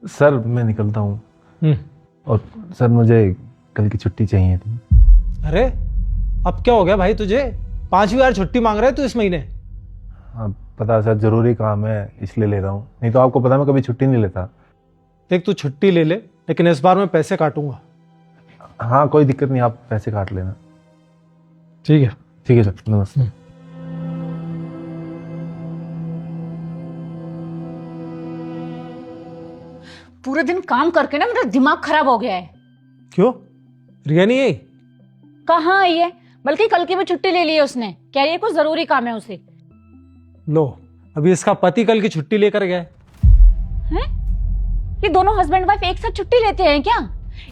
Sir मैं निकलता हूँ। हम्म। और सर मुझे कल की छुट्टी चाहिए थी। अरे अब क्या हो गया भाई तुझे? 5वीं बार छुट्टी मांग रहा है तू इस महीने? हाँ पता सर, जरूरी काम है इसलिए ले रहा हूँ, नहीं तो आपको पता मैं कभी छुट्टी नहीं लेता। देख तू छुट्टी ले ले, लेकिन इस बार मैं पैसे काटूंगा। हाँ कोई दिक्कत नहीं, आप पैसे काट लेना। ठीक है। ठीक है सर, नमस्ते। पूरे दिन काम करके ना मेरा दिमाग खराब हो गया है। क्यों? रिया नहीं आई? कहाँ आई है? बल्कि कल की भी छुट्टी ले ली है उसने, कह रही है कुछ जरूरी काम है उसे। लो, अभी इसका पति कल की छुट्टी लेकर गया है। हैं? ये दोनों हस्बैंड वाइफ एक साथ छुट्टी लेते हैं क्या?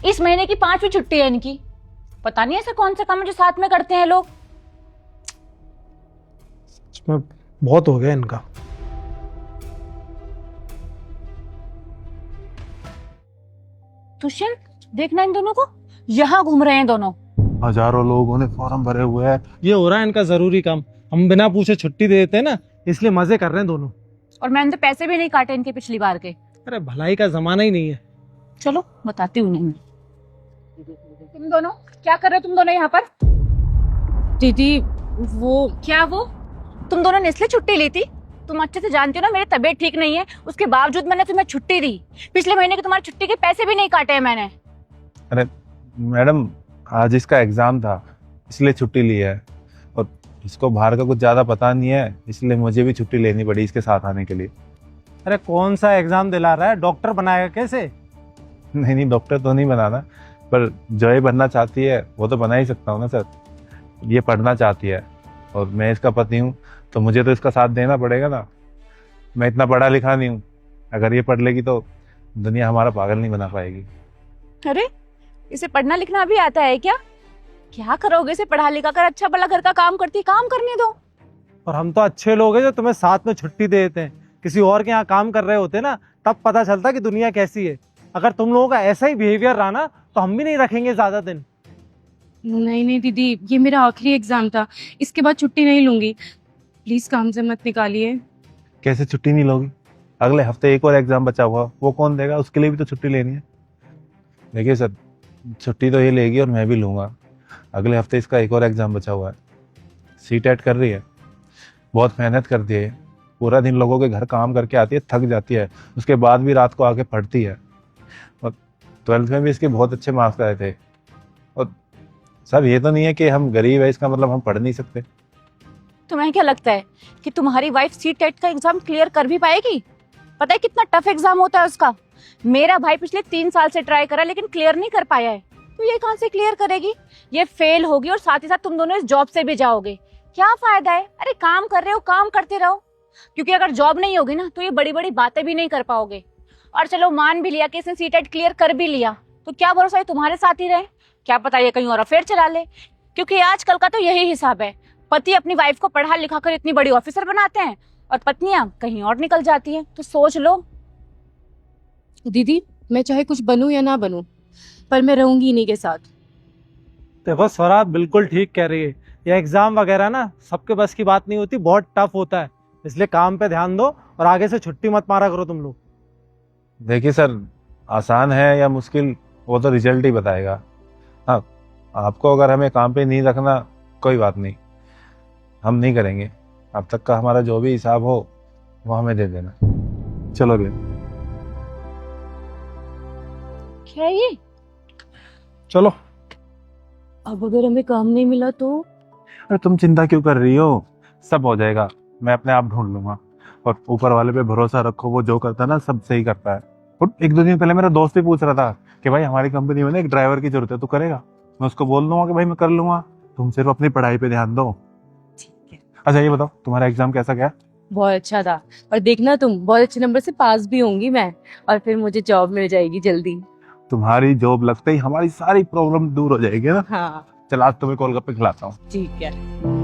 इस महीने की 5वीं छुट्टी है इनकी। पता नहीं ऐसा कौन सा काम है जो साथ में करते हैं लोग। इसमें बहुत हो गया इनका। दुष्यंत देखना इन दोनों को, यहाँ घूम रहे हैं दोनों। हजारों लोगों ने फॉर्म भरे हुए हैं। ये हो रहा है इनका जरूरी काम, हम बिना पूछे छुट्टी दे देते हैं ना, इसलिए मजे कर रहे हैं दोनों। और मैंने तो पैसे भी नहीं काटे इनके पिछली बार के। अरे भलाई का जमाना ही नहीं है। चलो बताती हूँ मैं। तुम दोनों क्या कर रहे हो? तुम दोनों यहाँ पर? दीदी वो क्या वो? तुम दोनों ने इसलिए छुट्टी ली थी? तुम अच्छे से जानती हो ना मेरी तबीयत ठीक नहीं है, उसके बावजूद मैंने तुम्हें छुट्टी दी। पिछले महीने के तुम्हारी छुट्टी के पैसे भी नहीं काटे हैं मैंने। अरे मैडम, आज इसका एग्जाम था इसलिए छुट्टी ली है, और इसको बाहर का कुछ ज्यादा पता नहीं है इसलिए मुझे भी छुट्टी लेनी पड़ी इसके साथ आने के लिए। अरे कौन सा एग्जाम दिला रहा है? डॉक्टर बनाएगा कैसे? नहीं डॉक्टर तो नहीं बनाना, पर जो ये बनना चाहती है वो तो बना ही सकता हूँ ना सर। ये पढ़ना चाहती है और मैं इसका पति हूँ, तो मुझे तो इसका साथ देना पड़ेगा ना। मैं इतना पढ़ा लिखा नहीं हूँ, अगर ये पढ़ लेगी तो दुनिया हमारा पागल नहीं बना पाएगी। अरे इसे पढ़ना लिखना भी आता है क्या? क्या करोगे इसे पढ़ा लिखा कर? अच्छा भला घर का काम करती, काम करने दो। और हम तो अच्छे लोग हैं जो तुम्हें साथ में छुट्टी दे देते हैं। किसी और के यहाँ काम कर रहे होते ना, तब पता चलता कि दुनिया कैसी है। अगर तुम लोगों का ऐसा ही बिहेवियर रहा ना, तो हम भी नहीं रखेंगे ज्यादा दिन। नहीं दीदी, ये मेरा आखिरी एग्जाम था, इसके बाद छुट्टी नहीं लूंगी। प्लीज काम से मत निकालिए। कैसे छुट्टी नहीं लोगी? अगले हफ्ते एक और एग्जाम बचा हुआ, वो कौन देगा? उसके लिए भी तो छुट्टी लेनी है। देखिए सर, छुट्टी तो ये लेगी और मैं भी लूँगा। अगले हफ्ते इसका एक और एग्जाम बचा हुआ है। सीटेट कर रही है, बहुत मेहनत करती है, पूरा दिन लोगों के घर काम करके आती है, थक जाती है, उसके बाद भी रात को आके पढ़ती है। और 12th में भी इसके बहुत अच्छे मार्क्स आए थे। और सर ये तो नहीं है कि हम गरीब है इसका मतलब हम पढ़ नहीं सकते। तुम्हें क्या लगता है कि तुम्हारी वाइफ सीटेट का एग्जाम क्लियर कर भी पाएगी? पता है कितना टफ एग्जाम होता है उसका। मेरा भाई पिछले 3 साल से ट्राई करा लेकिन क्लियर नहीं कर पाया है, तो ये कहाँ से क्लियर करेगी? ये फेल होगी और साथ ही साथ तुम दोनों इस जॉब से भी जाओगे। क्या फायदा है? अरे काम कर रहे हो, काम करते रहो, क्योंकि अगर जॉब नहीं होगी ना तो ये बड़ी बड़ी बातें भी नहीं कर पाओगे। और चलो मान भी लिया कि इसने सीटेट क्लियर कर भी लिया, तो क्या भरोसा है तुम्हारे साथ ही रहे? क्या पता ये कहीं और अफेयर चला ले, क्योंकि आजकल का तो यही हिसाब है। पति अपनी वाइफ को पढ़ा लिखा कर इतनी बड़ी ऑफिसर बनाते हैं और पत्नियां कहीं और निकल जाती हैं। तो सोच लो। दीदी मैं चाहे कुछ बनूं या ना बनूं, पर मैं रहूंगी इन्हीं के साथ। देखो स्वरा बिल्कुल ठीक कह रही है। ये एग्जाम वगैरह ना सबके बस की बात नहीं होती, बहुत टफ होता है। इसलिए काम पे ध्यान दो और आगे से छुट्टी मत मारा करो तुम लोग। देखिए सर, आसान है या मुश्किल वो तो रिजल्ट ही बताएगा। हाँ, आपको अगर हमें काम पे नहीं रखना कोई बात नहीं, हम नहीं करेंगे। अब तक का हमारा जो भी हिसाब हो वो हमें दे देना। चलो ले। क्या है ये? चलो। अब अगर हमें काम नहीं मिला तो? अरे तुम चिंता क्यों कर रही हो? सब हो जाएगा, मैं अपने आप ढूंढ लूंगा। और ऊपर वाले पे भरोसा रखो, वो जो करता है ना सब सही करता है। और 1-2 दिन पहले मेरा दोस्त भी पूछ रहा था कि भाई हमारी कंपनी में ना एक ड्राइवर की जरूरत है, तू करेगा? मैं उसको बोल दूंगा कि भाई मैं कर लूंगा, तुम सिर्फ अपनी पढ़ाई पे ध्यान दो। ठीक है। अच्छा ये बताओ, तुम्हारा एग्जाम कैसा गया? बहुत अच्छा था, और देखना तुम बहुत अच्छे नंबर से पास भी होंगी मैं, और फिर मुझे जॉब मिल जाएगी जल्दी। तुम्हारी जॉब लगते ही हमारी सारी प्रॉब्लम दूर हो जाएगी ना। हाँ चल आज तुम्हें गोलगप्पे खिलाता हूँ। ठीक है।